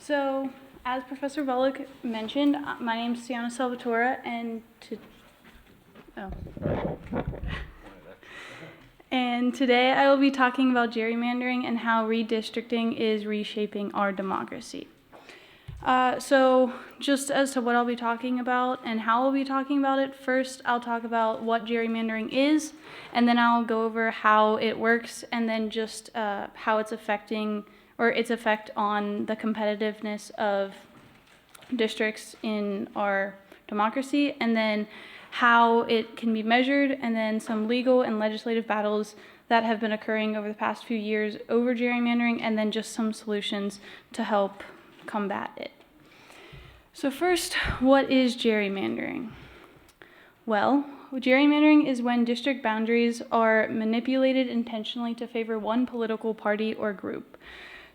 So, as Professor Bullock mentioned, my name is Cianna Salvatora, and today I will be talking about gerrymandering and how redistricting is reshaping our democracy. So, just as to what I'll be talking about and how I'll be talking about it, first I'll talk about what gerrymandering is, and then I'll go over how it works, and then just how it's affecting or its effect on the competitiveness of districts in our democracy, and then how it can be measured, and then some legal and legislative battles that have been occurring over the past few years over gerrymandering, and then just some solutions to help combat it. So first, what is gerrymandering? Well, gerrymandering is when district boundaries are manipulated intentionally to favor one political party or group.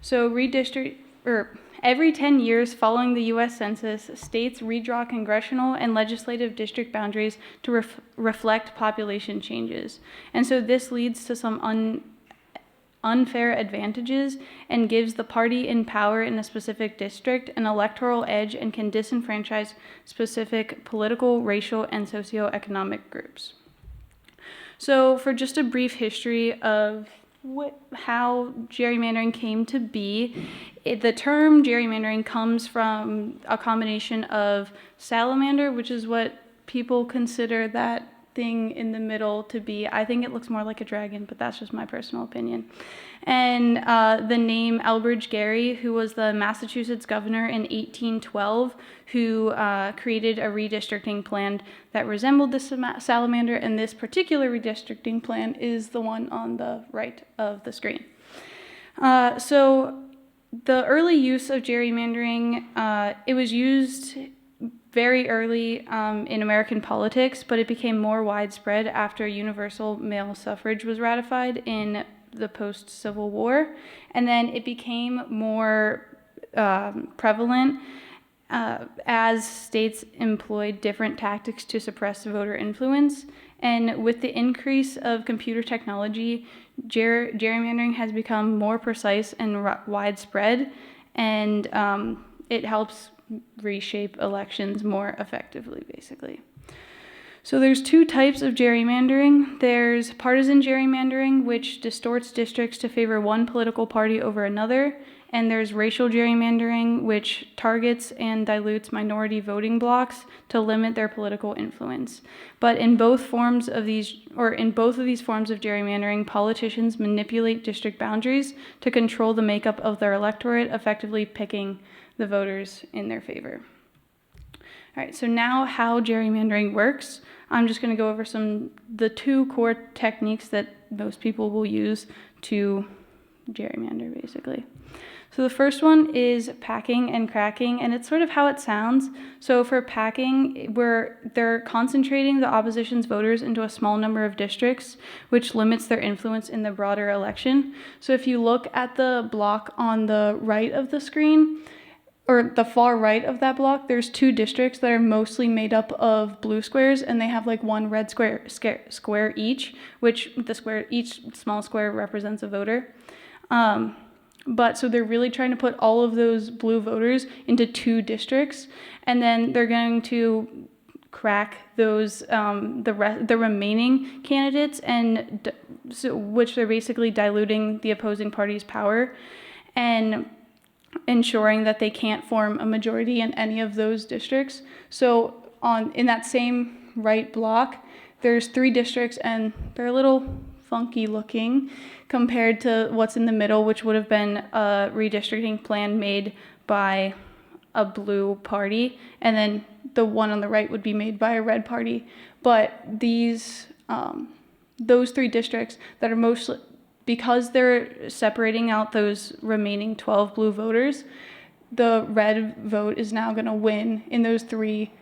So every 10 years following the U.S. Census, states redraw congressional and legislative district boundaries to reflect population changes. And so this leads to some unfair advantages and gives the party in power in a specific district an electoral edge and can disenfranchise specific political, racial, and socioeconomic groups. So for just a brief history of how gerrymandering came to be, the term gerrymandering comes from a combination of salamander, which is what people consider that thing in the middle to be. I think it looks more like a dragon, but that's just my personal opinion. And the name Elbridge Gerry, who was the Massachusetts governor in 1812, who created a redistricting plan that resembled this salamander, and this particular redistricting plan is the one on the right of the screen. So the early use of gerrymandering, it was used very early in American politics, but it became more widespread after universal male suffrage was ratified in the post-Civil War, and then it became more prevalent as states employed different tactics to suppress voter influence. And with the increase of computer technology, gerrymandering has become more precise and widespread, and it helps reshape elections more effectively, basically. So there's two types of gerrymandering. There's partisan gerrymandering, which distorts districts to favor one political party over another, and there's racial gerrymandering, which targets and dilutes minority voting blocks to limit their political influence. But in both of these forms of gerrymandering, politicians manipulate district boundaries to control the makeup of their electorate, effectively picking the voters in their favor. All right, so now how gerrymandering works. I'm just going to go over the two core techniques that most people will use to gerrymander, basically. So the first one is packing and cracking, and it's sort of how it sounds. So for packing, they're concentrating the opposition's voters into a small number of districts, which limits their influence in the broader election. So if you look at the block on the right of the screen, or the far right of that block, there's two districts that are mostly made up of blue squares, and they have like one red square each, which each small square represents a voter. But so they're really trying to put all of those blue voters into two districts, and then they're going to crack those the remaining candidates, and which they're basically diluting the opposing party's power and ensuring that they can't form a majority in any of those districts. So in that same right block, there's three districts, and they're a little funky looking compared to what's in the middle, which would have been a redistricting plan made by a blue party, and then the one on the right would be made by a red party. But those three districts that are mostly, because they're separating out those remaining 12 blue voters, the red vote is now going to win in those three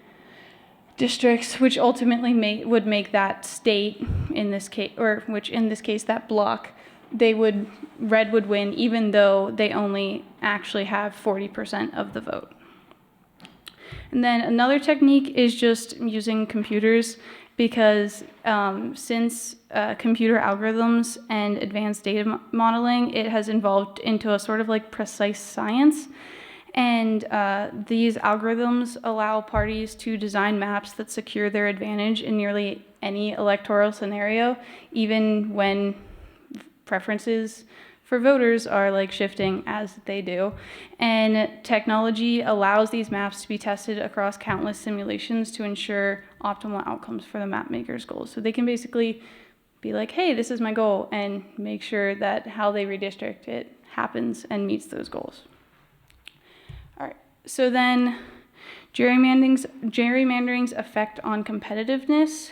districts, which ultimately would make that state in this case, or which in this case that block, red would win even though they only actually have 40% of the vote. And then another technique is just using computers, because since computer algorithms and advanced data modeling, it has evolved into a sort of like precise science. And these algorithms allow parties to design maps that secure their advantage in nearly any electoral scenario, even when preferences for voters are like shifting as they do. And technology allows these maps to be tested across countless simulations to ensure optimal outcomes for the map maker's goals. So they can basically be like, hey, this is my goal, and make sure that how they redistrict it happens and meets those goals. All right, so then gerrymandering's effect on competitiveness.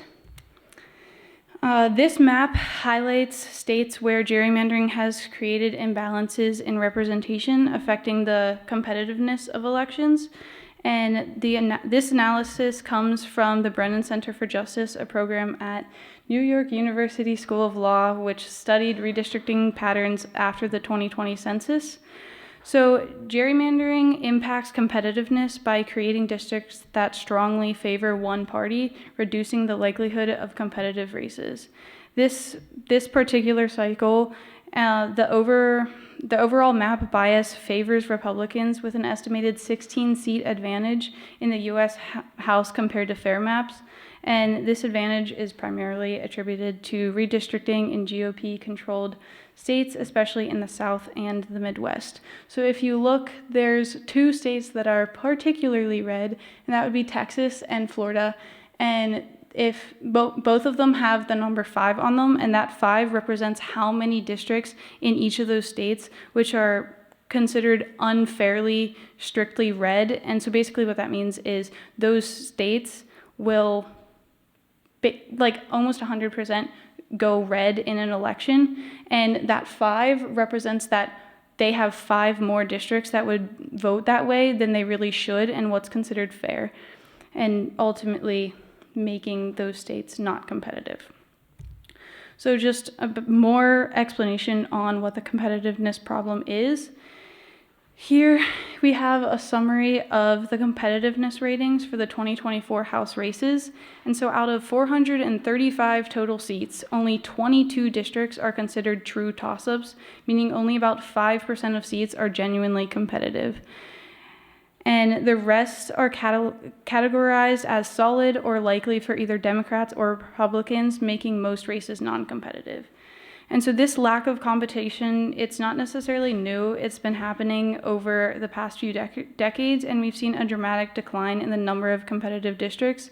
This map highlights states where gerrymandering has created imbalances in representation affecting the competitiveness of elections. And this analysis comes from the Brennan Center for Justice, a program at New York University School of Law, which studied redistricting patterns after the 2020 census. So gerrymandering impacts competitiveness by creating districts that strongly favor one party, reducing the likelihood of competitive races. This particular cycle, the overall map bias favors Republicans with an estimated 16-seat advantage in the U.S. House compared to fair maps. And this advantage is primarily attributed to redistricting in GOP-controlled states, especially in the South and the Midwest. So if you look, there's two states that are particularly red, and that would be Texas and Florida. And if both of them have the number 5 on them, and that 5 represents how many districts in each of those states, which are considered unfairly, strictly red. And so basically what that means is those states will like almost 100% go red in an election, and that 5 represents that they have 5 more districts that would vote that way than they really should and what's considered fair, and ultimately making those states not competitive. So just a bit more explanation on what the competitiveness problem is. Here we have a summary of the competitiveness ratings for the 2024 House races. And so out of 435 total seats, only 22 districts are considered true toss-ups, meaning only about 5% of seats are genuinely competitive. And the rest are categorized as solid or likely for either Democrats or Republicans, making most races non-competitive. And so this lack of competition, it's not necessarily new. It's been happening over the past few decades, and we've seen a dramatic decline in the number of competitive districts.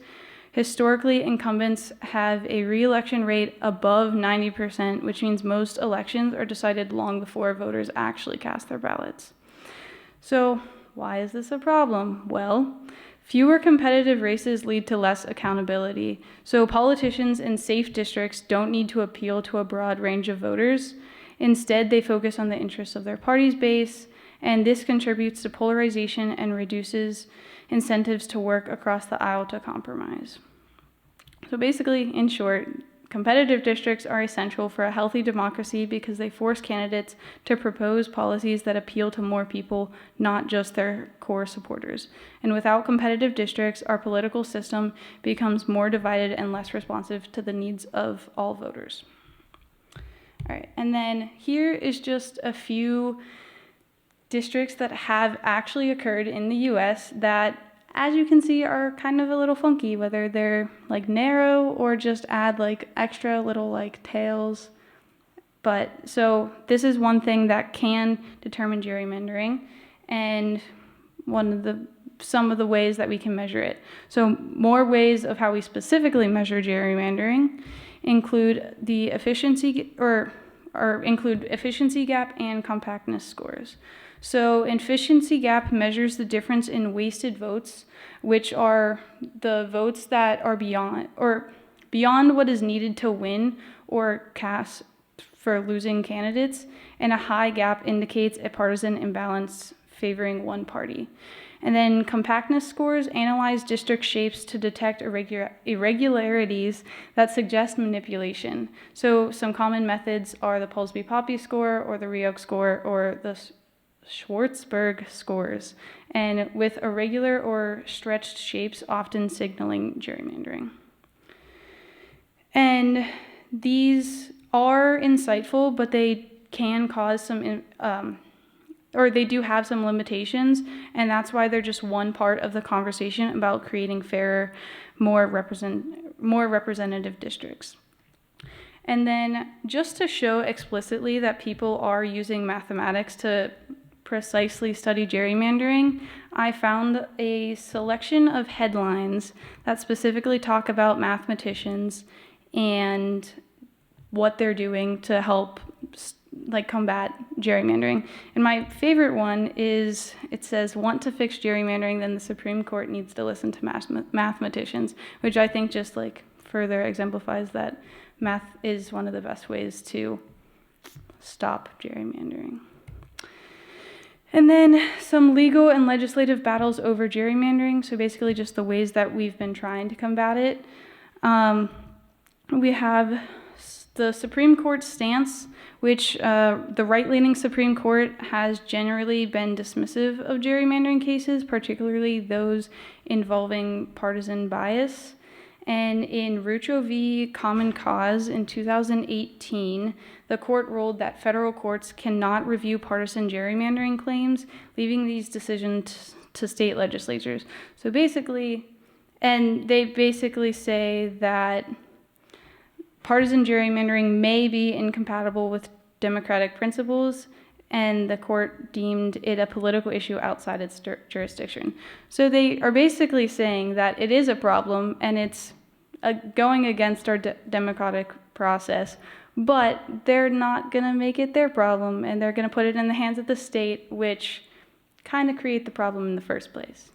Historically, incumbents have a re-election rate above 90%, which means most elections are decided long before voters actually cast their ballots. So why is this a problem? Well, fewer competitive races lead to less accountability. So politicians in safe districts don't need to appeal to a broad range of voters. Instead, they focus on the interests of their party's base, and this contributes to polarization and reduces incentives to work across the aisle to compromise. So basically, in short, competitive districts are essential for a healthy democracy because they force candidates to propose policies that appeal to more people, not just their core supporters. And without competitive districts, our political system becomes more divided and less responsive to the needs of all voters. All right, and then here is just a few districts that have actually occurred in the US that, as you can see, are kind of a little funky, whether they're like narrow or just add like extra little like tails. But so this is one thing that can determine gerrymandering, and some of the ways that we can measure it. So more ways of how we specifically measure gerrymandering include the efficiency gap and compactness scores. So efficiency gap measures the difference in wasted votes, which are the votes that are beyond what is needed to win or cast for losing candidates, and a high gap indicates a partisan imbalance favoring one party. And then compactness scores analyze district shapes to detect irregularities that suggest manipulation. So some common methods are the Pulsby-Poppe score or the Rioch score or the Schwartzberg scores, and with irregular or stretched shapes often signaling gerrymandering. And these are insightful, but they can cause some or they do have some limitations, and that's why they're just one part of the conversation about creating fairer, more representative districts. And then just to show explicitly that people are using mathematics to precisely study gerrymandering, I found a selection of headlines that specifically talk about mathematicians and what they're doing to help combat gerrymandering. And my favorite one is, it says, "Want to fix gerrymandering, then the Supreme Court needs to listen to mathematicians," which I think just further exemplifies that math is one of the best ways to stop gerrymandering. And then some legal and legislative battles over gerrymandering. So basically just the ways that we've been trying to combat it. We have the Supreme Court stance, which the right-leaning Supreme Court has generally been dismissive of gerrymandering cases, particularly those involving partisan bias. And in Rucho v. Common Cause in 2018, the court ruled that federal courts cannot review partisan gerrymandering claims, leaving these decisions to state legislatures. So basically, and they basically say that partisan gerrymandering may be incompatible with democratic principles, and the court deemed it a political issue outside its jurisdiction. So they are basically saying that it is a problem and it's going against our democratic process, but they're not going to make it their problem, and they're going to put it in the hands of the state, which kind of create the problem in the first place.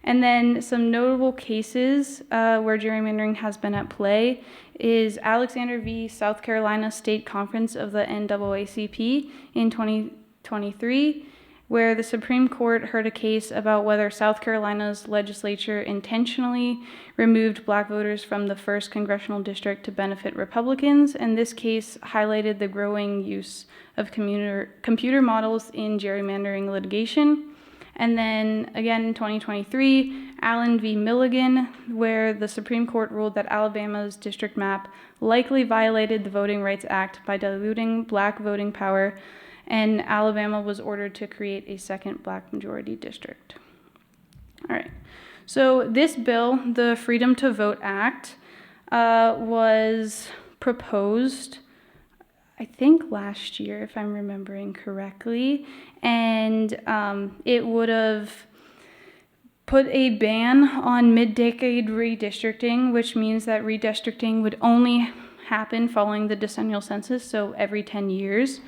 And then some notable cases where gerrymandering has been at play is Alexander v. South Carolina State Conference of the NAACP in 2023, where the Supreme Court heard a case about whether South Carolina's legislature intentionally removed black voters from the 1st Congressional District to benefit Republicans, and this case highlighted the growing use of computer models in gerrymandering litigation. And then again in 2023, Allen v. Milligan, where the Supreme Court ruled that Alabama's district map likely violated the Voting Rights Act by diluting black voting power, and Alabama was ordered to create a second black majority district. All right, so this bill, the Freedom to Vote Act, was proposed, I think last year, if I'm remembering correctly, and it would have put a ban on mid-decade redistricting, which means that redistricting would only happen following the decennial census, so every 10 years,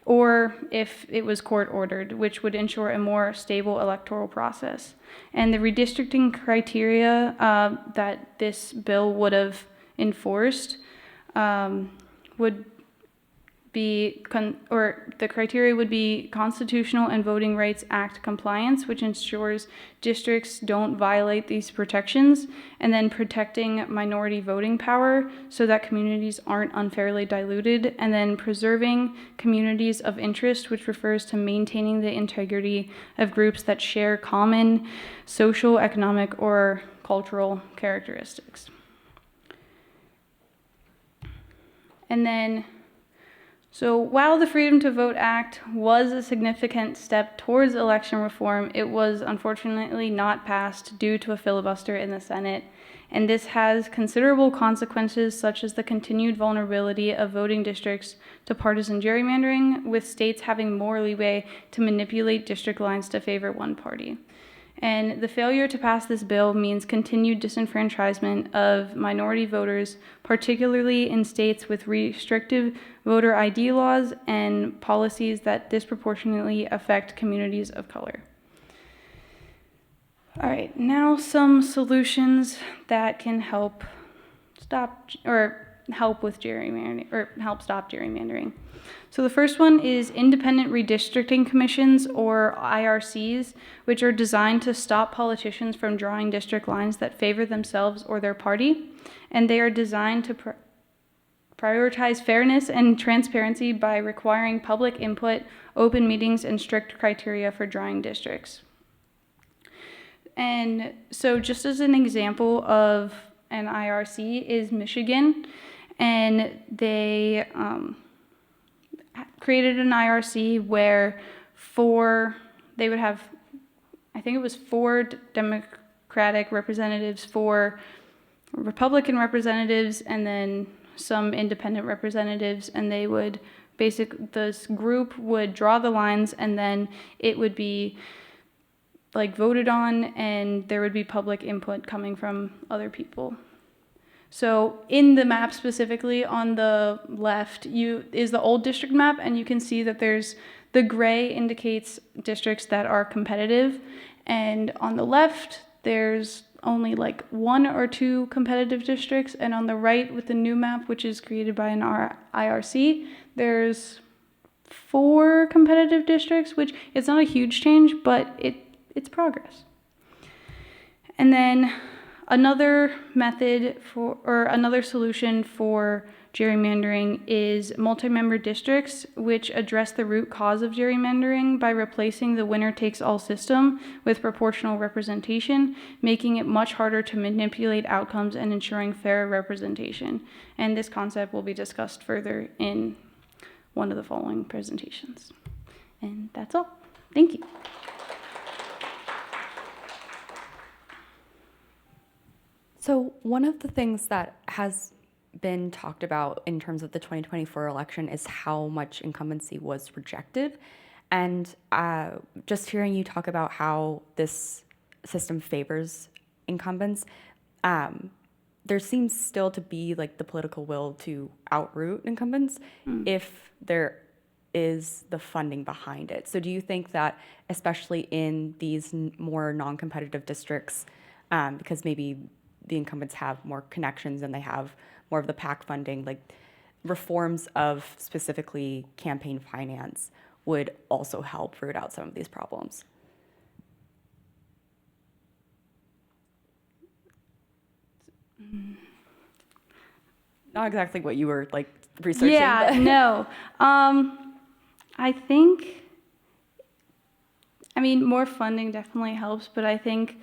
or if it was court-ordered, which would ensure a more stable electoral process. And the redistricting criteria that this bill would have enforced would be, the criteria would be Constitutional and Voting Rights Act compliance, which ensures districts don't violate these protections, and then protecting minority voting power so that communities aren't unfairly diluted, and then preserving communities of interest, which refers to maintaining the integrity of groups that share common social, economic, or cultural characteristics. And then, so while the Freedom to Vote Act was a significant step towards election reform, it was unfortunately not passed due to a filibuster in the Senate. And this has considerable consequences, such as the continued vulnerability of voting districts to partisan gerrymandering, with states having more leeway to manipulate district lines to favor one party. And the failure to pass this bill means continued disenfranchisement of minority voters, particularly in states with restrictive voter ID laws and policies that disproportionately affect communities of color. All right, now some solutions that can help stop with gerrymandering, or help stop gerrymandering. So the first one is independent redistricting commissions, or IRCs, which are designed to stop politicians from drawing district lines that favor themselves or their party, and they are designed to prioritize fairness and transparency by requiring public input, open meetings, and strict criteria for drawing districts. And so just as an example of an IRC is Michigan, and they created an IRC where they would have, I think it was 4 Democratic representatives, 4 Republican representatives, and then some independent representatives, and they would this group would draw the lines, and then it would be like voted on, and there would be public input coming from other people. So in the map specifically on the left is the old district map, and you can see that the gray indicates districts that are competitive, and on the left there's only like 1 or 2 competitive districts, and on the right with the new map, which is created by an IRC, there's 4 competitive districts, which it's not a huge change, but it's progress. And then another another solution for gerrymandering is multi-member districts, which address the root cause of gerrymandering by replacing the winner-takes-all system with proportional representation, making it much harder to manipulate outcomes and ensuring fair representation. And this concept will be discussed further in one of the following presentations. And that's all. Thank you. So one of the things that has been talked about in terms of the 2024 election is how much incumbency was rejected. And just hearing you talk about how this system favors incumbents, there seems still to be like the political will to outroot incumbents if there is the funding behind it. So do you think that, especially in these more non-competitive districts, because maybe the incumbents have more connections and they have more of the PAC funding, like reforms of specifically campaign finance would also help root out some of these problems? Not exactly what you were like researching. Yeah, no. I think, more funding definitely helps, but I think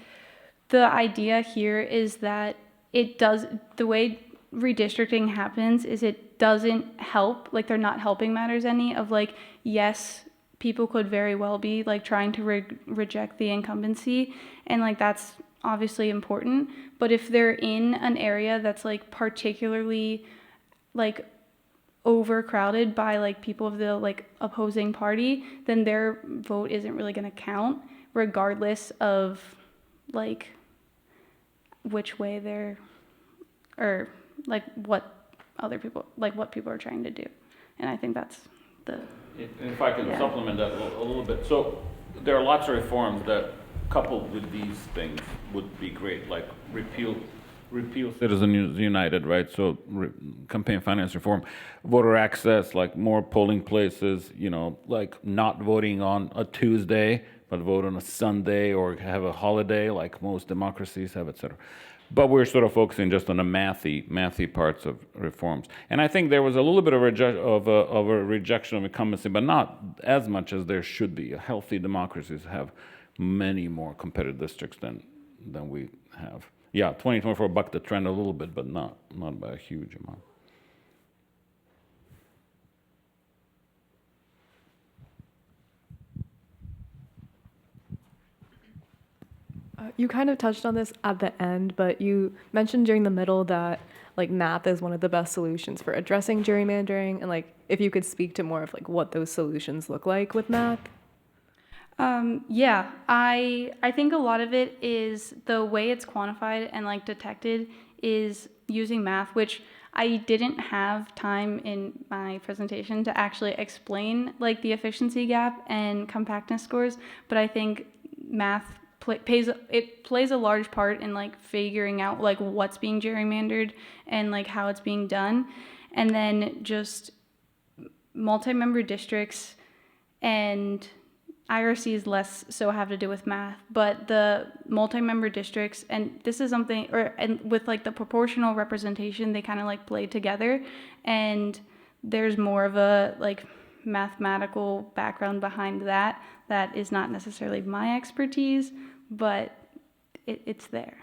the idea here is that the way redistricting happens is it doesn't help, like they're not helping matters any of like, yes, people could very well be like trying to reject the incumbency, and like that's obviously important, but if they're in an area that's like particularly like overcrowded by like people of the like opposing party, then their vote isn't really going to count regardless of like which way or like what other people, like what people are trying to do. And I think that's if I can supplement that a little bit. So there are lots of reforms that coupled with these things would be great, like repeal Citizens United, right? So campaign finance reform, voter access, like more polling places, like not voting on a Tuesday, but vote on a Sunday or have a holiday like most democracies have, et cetera. But we're sort of focusing just on the mathy parts of reforms. And I think there was a little bit of a rejection of incumbency, but not as much as there should be. Healthy democracies have many more competitive districts than we have. Yeah, 2024 bucked the trend a little bit, but not by a huge amount. You kind of touched on this at the end, but you mentioned during the middle that like math is one of the best solutions for addressing gerrymandering, and like if you could speak to more of like what those solutions look like with math. Yeah, I think a lot of it is the way it's quantified and like detected is using math, which I didn't have time in my presentation to actually explain like the efficiency gap and compactness scores, but I think math plays a large part in like figuring out like what's being gerrymandered and like how it's being done. And then just multi-member districts and IRCs less so have to do with math, but the multi-member districts, and this is something, and with like the proportional representation, they kind of like play together, and there's more of a like mathematical background behind that is not necessarily my expertise, but it's there.